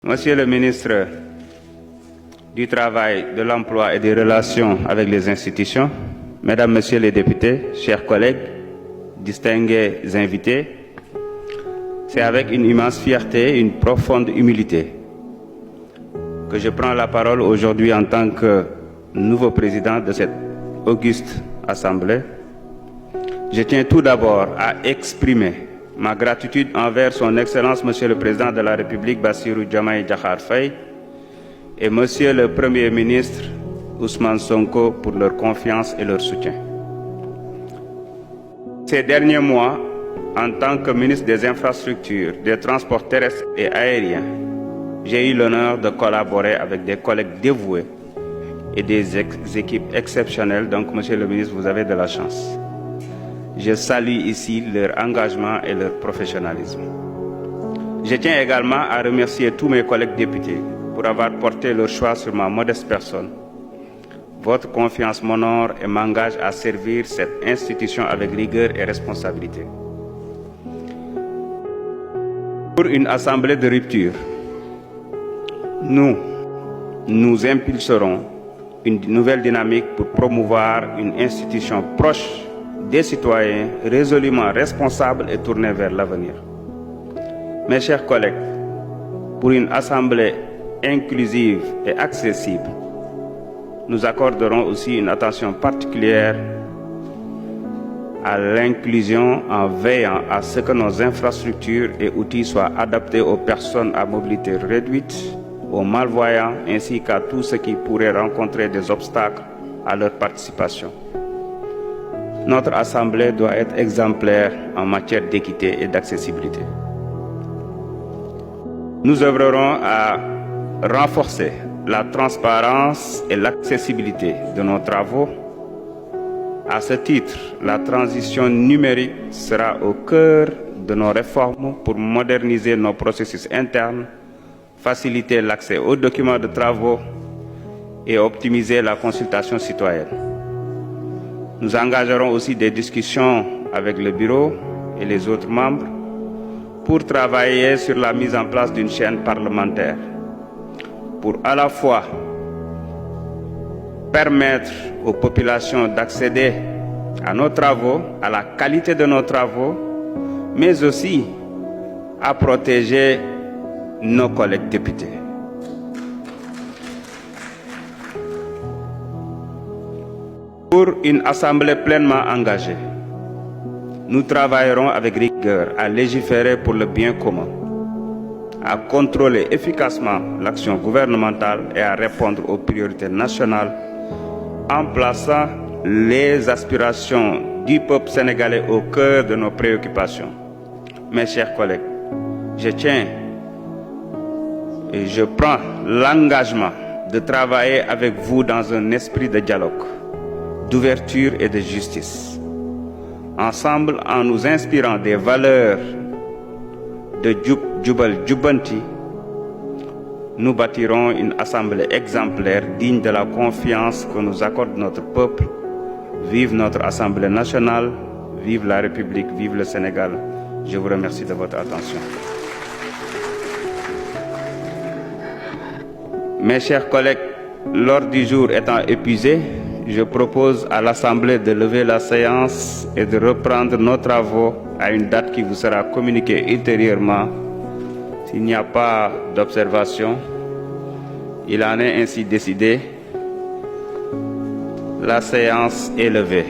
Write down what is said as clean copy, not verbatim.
Monsieur le ministre du Travail, de l'Emploi et des Relations avec les institutions, Mesdames, Messieurs les députés, chers collègues, distingués invités, c'est avec une immense fierté et une profonde humilité que je prends la parole aujourd'hui en tant que nouveau président de cette auguste Assemblée. Je tiens tout d'abord à exprimer ma gratitude envers son Excellence Monsieur le Président de la République Bassirou Diomaye Diakhar Faye et Monsieur le Premier ministre Ousmane Sonko pour leur confiance et leur soutien. Ces derniers mois, en tant que ministre des Infrastructures, des Transports terrestres et aériens, j'ai eu l'honneur de collaborer avec des collègues dévoués et des équipes exceptionnelles. Donc, Monsieur le ministre, vous avez de la chance. Je salue ici leur engagement et leur professionnalisme. Je tiens également à remercier tous mes collègues députés pour avoir porté leur choix sur ma modeste personne. Votre confiance m'honore et m'engage à servir cette institution avec rigueur et responsabilité. Pour une assemblée de rupture, nous impulserons une nouvelle dynamique pour promouvoir une institution proche des citoyens, résolument responsable et tournée vers l'avenir. Mes chers collègues, pour une assemblée inclusive et accessible, nous accorderons aussi une attention particulière à l'inclusion en veillant à ce que nos infrastructures et outils soient adaptés aux personnes à mobilité réduite, aux malvoyants ainsi qu'à tous ceux qui pourraient rencontrer des obstacles à leur participation. Notre Assemblée doit être exemplaire en matière d'équité et d'accessibilité. Nous œuvrerons à renforcer la transparence et l'accessibilité de nos travaux. À ce titre, la transition numérique sera au cœur de nos réformes pour moderniser nos processus internes, faciliter l'accès aux documents de travaux et optimiser la consultation citoyenne. Nous engagerons aussi des discussions avec le bureau et les autres membres pour travailler sur la mise en place d'une chaîne parlementaire pour à la fois permettre aux populations d'accéder à nos travaux, à la qualité de nos travaux, mais aussi à protéger nos collègues députés. Pour une assemblée pleinement engagée, nous travaillerons avec rigueur à légiférer pour le bien commun, à contrôler efficacement l'action gouvernementale et à répondre aux priorités nationales en plaçant les aspirations du peuple sénégalais au cœur de nos préoccupations. Mes chers collègues, je tiens et je prends l'engagement de travailler avec vous dans un esprit de dialogue, d'ouverture et de justice. Ensemble, en nous inspirant des valeurs de Jubal Jubanti, nous bâtirons une assemblée exemplaire digne de la confiance que nous accorde notre peuple. Vive notre Assemblée nationale, vive la République, vive le Sénégal. Je vous remercie de votre attention. Mes chers collègues, l'ordre du jour étant épuisé, je propose à l'Assemblée de lever la séance et de reprendre nos travaux à une date qui vous sera communiquée ultérieurement. S'il n'y a pas d'observation, il en est ainsi décidé. La séance est levée.